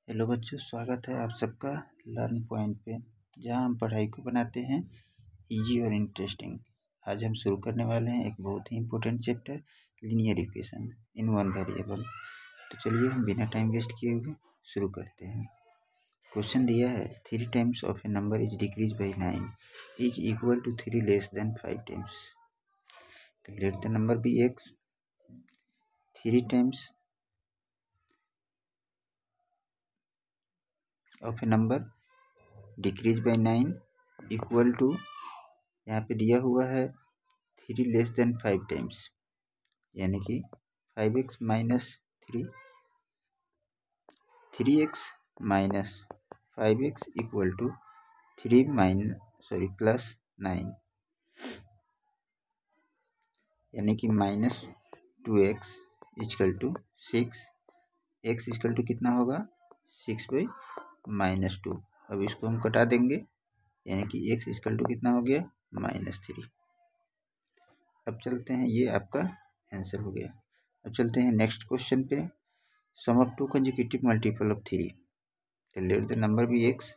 Hello बच्चों, स्वागत है आप सबका लर्न पॉइंट पे, जहां हम पढ़ाई को बनाते हैं इजी और इंटरेस्टिंग। आज हम शुरू करने वाले हैं एक बहुत ही important chapter, linear equation in one variable. तो चलिए हम बिना टाइम वेस्ट किए हुए शुरू करते हैं। क्वेश्चन दिया है 3 times of a number is decrease by 9 is equal to 3 less than 5 times. तो let the number be x. 3 times of a number decrease by 9 equal to, यहाँ पे दिया हुआ है 3 लेस देन 5 टाइम्स, यानी कि 5x minus 3x minus 5x equal to 3 plus 9, यानी कि minus 2x equal to 6। x equal to कितना होगा 6 बाई माइनस 2। अब इसको हम कटा देंगे, यानी कि x इक्वल टू कितना हो गया -3। अब चलते हैं, ये आपका आंसर हो गया। अब चलते हैं नेक्स्ट क्वेश्चन पे। Sum of 2 consecutive multiple of 3। Let the number be x.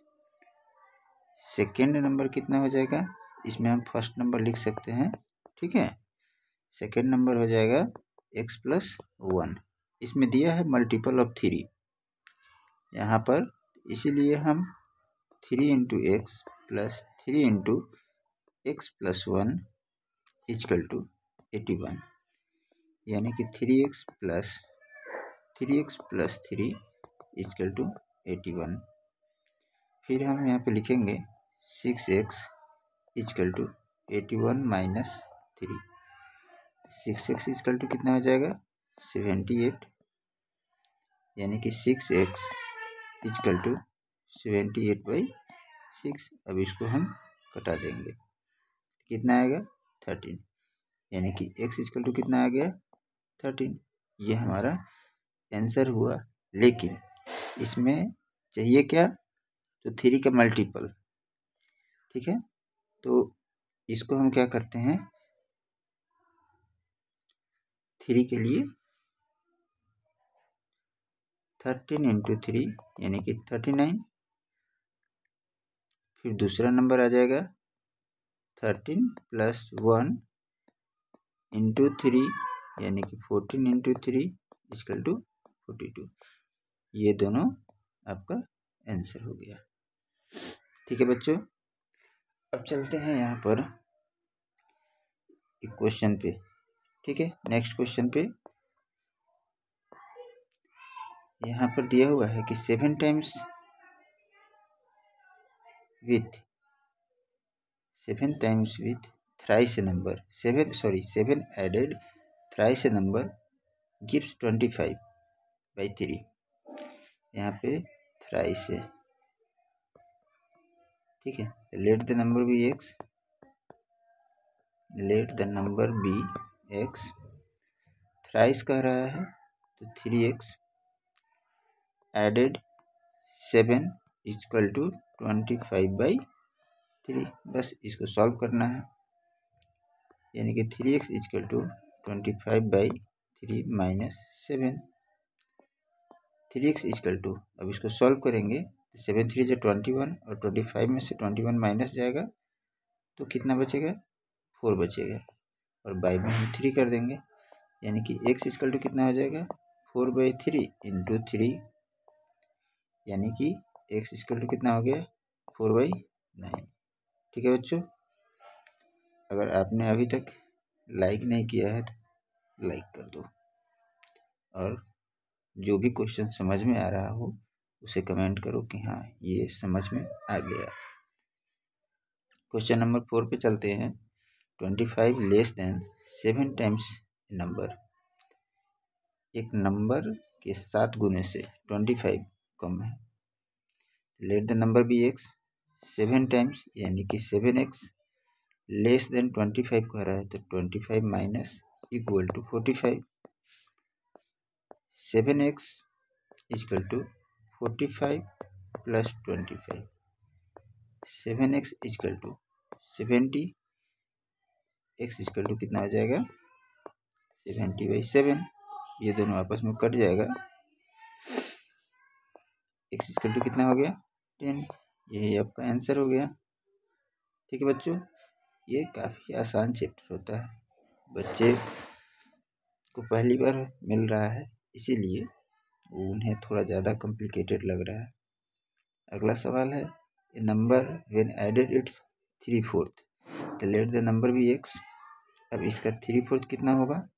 Second number कितना हो जाएगा, इसमें हम फर्स्ट नंबर लिख सकते हैं, ठीक है। सेकेंड नंबर हो जाएगा x प्लस 1। इसमें दिया है मल्टीपल ऑफ 3 यहाँ पर, इसीलिए हम 3 into x plus 3 into x plus 1 equal to 81, यानी कि 3x प्लस 3 इक्वल टू 81। फिर हम यहाँ पे लिखेंगे 6x equal to 81 minus 3। 6x equal to कितना हो जाएगा 78, यानी कि 6x इक्वल टू 78 बाई 6। अब इसको हम कटा देंगे, कितना आएगा 13, यानी कि x इक्वल टू कितना आ गया 13। ये हमारा आंसर हुआ। लेकिन इसमें चाहिए क्या, तो 3 का मल्टीपल, ठीक है। तो इसको हम क्या करते हैं, 3 के लिए 13 इंटू 3 यानी कि 39। फिर दूसरा नंबर आ जाएगा 13 प्लस 1 इंटू 3 यानी कि 14 इंटू 3 इक्वल टू 42। ये दोनों आपका आंसर हो गया, ठीक है बच्चों। अब चलते हैं यहाँ पर एक क्वेश्चन पे, ठीक है। नेक्स्ट क्वेश्चन पे यहाँ पर दिया हुआ है कि 7 times with thrice a number 7 added thrice a number gives 25 by 3। यहाँ पे थ्राइस है, ठीक है। Let the number be x. Thrice कह रहा है तो 3x added 7 equal to 25 by 3। बस इसको सॉल्व करना है, यानी कि 3x equal to 25 by 3 minus 7। 3x equal to, अब इसको सॉल्व करेंगे, 7 3 जो 21 और 25 में से 21 माइनस जाएगा तो कितना बचेगा 4 बचेगा, और बाई में हम 3 कर देंगे, यानी कि x इक्वल टू कितना हो जाएगा 4 बाई 3 इंटू 3, यानी कि x इक्वल टू कितना हो गया 4 बाई 9। ठीक है बच्चों, अगर आपने अभी तक लाइक नहीं किया है तो लाइक कर दो, और जो भी क्वेश्चन समझ में आ रहा हो उसे कमेंट करो कि हाँ ये समझ में आ गया। क्वेश्चन नंबर 4 पे चलते हैं। 25 लेस देन 7 टाइम्स नंबर। एक नंबर के 7 गुने से 25 कम है। Let the number be x. 7 times यानी कि 7x लेस देन 25 कह रहा है, तो 25 minus equal to 45। 7x equal to 45 plus 25। 7x equal to 70। x equal to कितना हो जाएगा 70 बाई 7। ये दोनों आपस में कट जाएगा, x इक्वल टू कितना हो गया 10। यही आपका आंसर हो गया। ठीक है बच्चों, ये काफ़ी आसान चैप्टर होता है, बच्चे को पहली बार मिल रहा है इसीलिए उन्हें थोड़ा ज़्यादा कॉम्प्लिकेटेड लग रहा है। अगला सवाल है, a number when added it's 3/4, तो let the number be x। अब इसका 3/4 कितना होगा,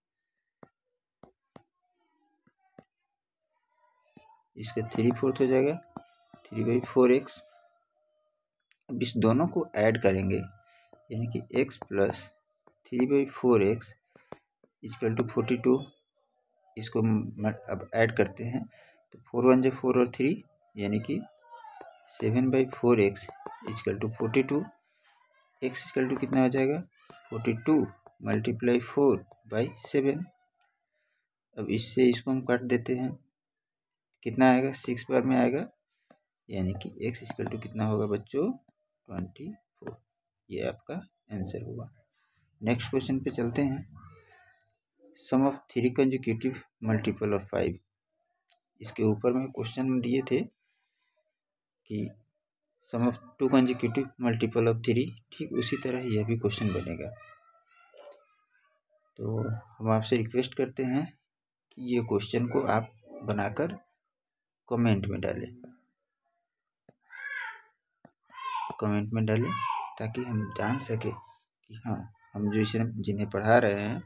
इसका 3/4 हो जाएगा 3/4x। अब इस दोनों को ऐड करेंगे, यानी कि x plus 3/4x equal to 42। इसको अब ऐड करते हैं तो 4 1 जो 4 और 3 यानी कि 7/4x equal to 42। x equal to कितना हो जाएगा 42 मल्टीप्लाई 4/7। अब इससे इसको हम काट देते हैं, कितना आएगा 6 बार में आएगा, यानी कि x इक्वल टू कितना होगा बच्चों 24। ये आपका आंसर होगा। नेक्स्ट क्वेश्चन पे चलते हैं। सम ऑफ 3 कंसेक्यूटिव मल्टीपल ऑफ 5। इसके ऊपर में क्वेश्चन दिए थे कि सम ऑफ 2 कंसेक्यूटिव मल्टीपल ऑफ 3, ठीक उसी तरह यह भी क्वेश्चन बनेगा। तो हम आपसे रिक्वेस्ट करते हैं कि ये क्वेश्चन को आप बनाकर कमेंट में डालें, ताकि हम जान सके कि हाँ हम जो इसे जिन्हें पढ़ा रहे हैं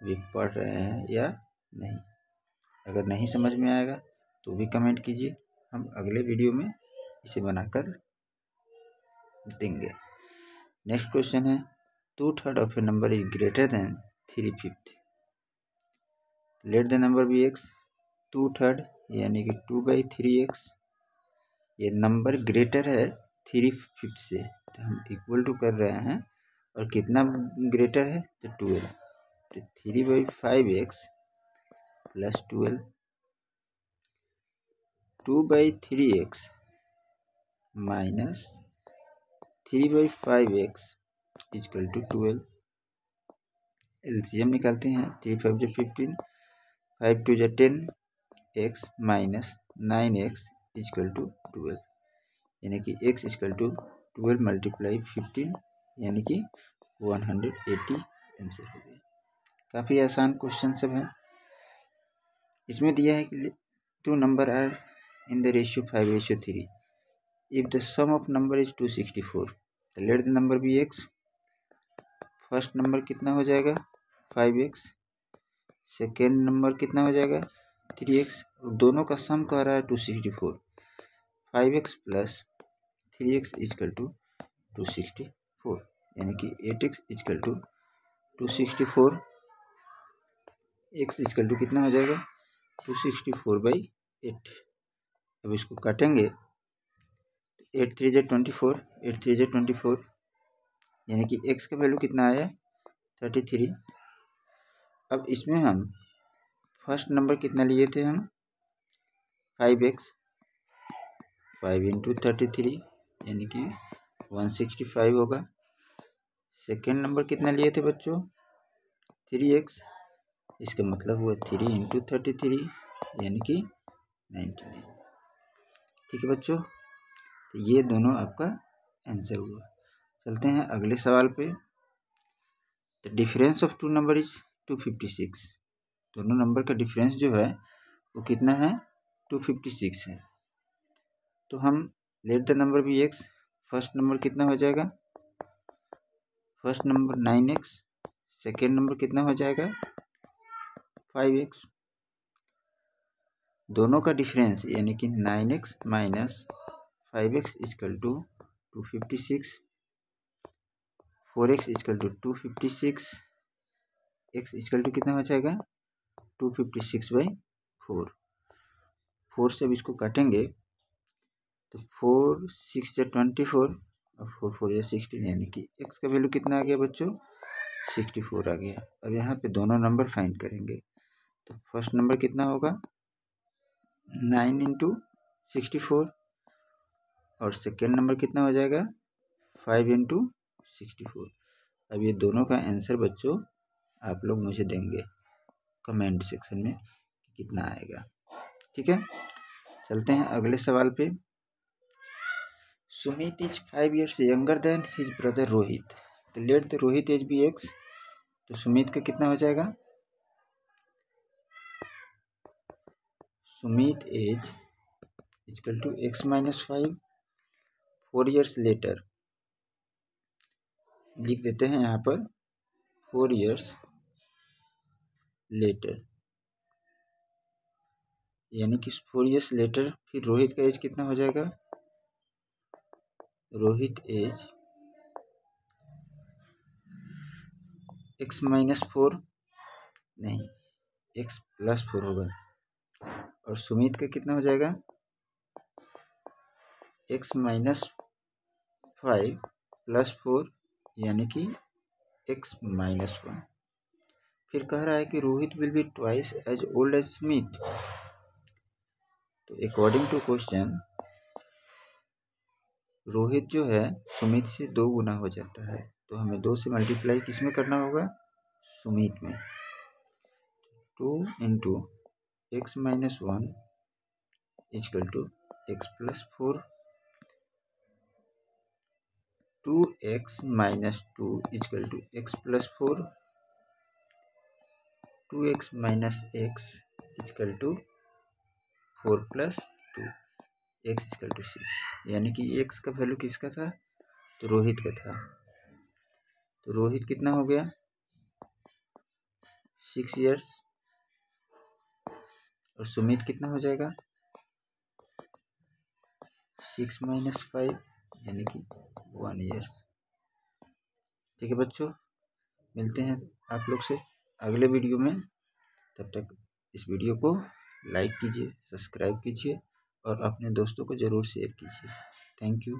वे पढ़ रहे हैं या नहीं। अगर नहीं समझ में आएगा तो भी कमेंट कीजिए, हम अगले वीडियो में इसे बनाकर देंगे। नेक्स्ट क्वेश्चन है, 2/3 of a number is greater than 3/5, let the number be x। 2/3 यानी कि 2/3x, ये नंबर ग्रेटर है 3/5 से, तो हम इक्वल टू कर रहे हैं, और कितना ग्रेटर है तो 12, तो 3/5x plus 12, 2/3x minus 3/5x equal to 12। LCM निकालते हैं, 3 5 जो 15, 5 2 जो 10, x minus 9x equal to 12, यानी कि x इक्वल टू 12 मल्टीप्लाई 15 यानी कि 180 आंसर हो गया। काफ़ी आसान क्वेश्चन सब है। इसमें दिया है कि 2 number are in the ratio 5/3, if the sum of number is 264, let the number be x। First number कितना हो जाएगा 5x, सेकेंड नंबर कितना हो जाएगा 3x, और दोनों का सम कह रहा है 264। 5x plus 3x equal to 264, यानी कि 8x equal to 264। x equal to कितना हो जाएगा 264/8। अब इसको काटेंगे, 8 3 जो 24, 8 3 जो 24, यानी कि x का वैल्यू कितना आया 33। अब इसमें हम फर्स्ट नंबर कितना लिए थे हम 5x, 5 इंटू 33 यानी कि 165 होगा। सेकेंड नंबर कितना लिए थे बच्चों 3x, इसका मतलब हुआ 3 इंटू 33 यानी कि 99। ठीक है बच्चों, तो ये दोनों आपका आंसर हुआ। चलते हैं अगले सवाल पे। The difference of 2 number is 256। दोनों नंबर का डिफरेंस जो है वो कितना है 256 है। तो हम let the number be x। First number कितना हो जाएगा, first number 9x, second number कितना हो जाएगा 5x। दोनों का डिफरेंस यानी कि 9x minus 5x equal to 256, 4x equal to 256, x equal to कितना हो जाएगा 256/4। 4 से अब इसको काटेंगे तो 4 6 जो 24 और 4 4 जो 16, यानी कि x का वैल्यू कितना आ गया बच्चों 64 आ गया। अब यहाँ पे दोनों नंबर फाइंड करेंगे, तो फर्स्ट नंबर कितना होगा 9 इंटू 64, और सेकेंड नंबर कितना हो जाएगा 5 इंटू 64। अब ये दोनों का आंसर बच्चों आप लोग मुझे देंगे कमेंट सेक्शन में कितना आएगा। ठीक है, चलते हैं अगले सवाल पे। Sumit is 5 years younger than his brother Rohit. तो let the Rohit age be x. तो सुमित का कितना हो जाएगा? Sumit age equal to x minus 5 4 years later. लिख देते हैं यहाँ पर 4 years लेटर, यानी कि 4 years लेटर। फिर रोहित का एज कितना हो जाएगा? रोहित एज x माइनस 4 नहीं x प्लस 4 होगा। और सुमित का कितना हो जाएगा? x माइनस 5 प्लस 4 यानी कि x माइनस 1। फिर कह रहा है कि Rohit will be twice as old as Smith. तो अकॉर्डिंग टू क्वेश्चन रोहित जो है सुमित से 2 गुना हो जाता है, तो हमें 2 से मल्टीप्लाई किस में करना होगा? सुमित में। 2 into x minus 1 equal to x plus 4। 2x minus 2 equal to x plus 4। 2x minus x equal to 4 plus 2 x equal to 6, यानी कि x का वैल्यू किसका था? तो रोहित का था। तो रोहित कितना हो गया? 6 years। और सुमित कितना हो जाएगा? 6 माइनस 5 यानी कि 1 years। ठीक है बच्चों, मिलते हैं आप लोग से अगले वीडियो में। तब तक इस वीडियो को लाइक कीजिए, सब्सक्राइब कीजिए और अपने दोस्तों को ज़रूर शेयर कीजिए। Thank you.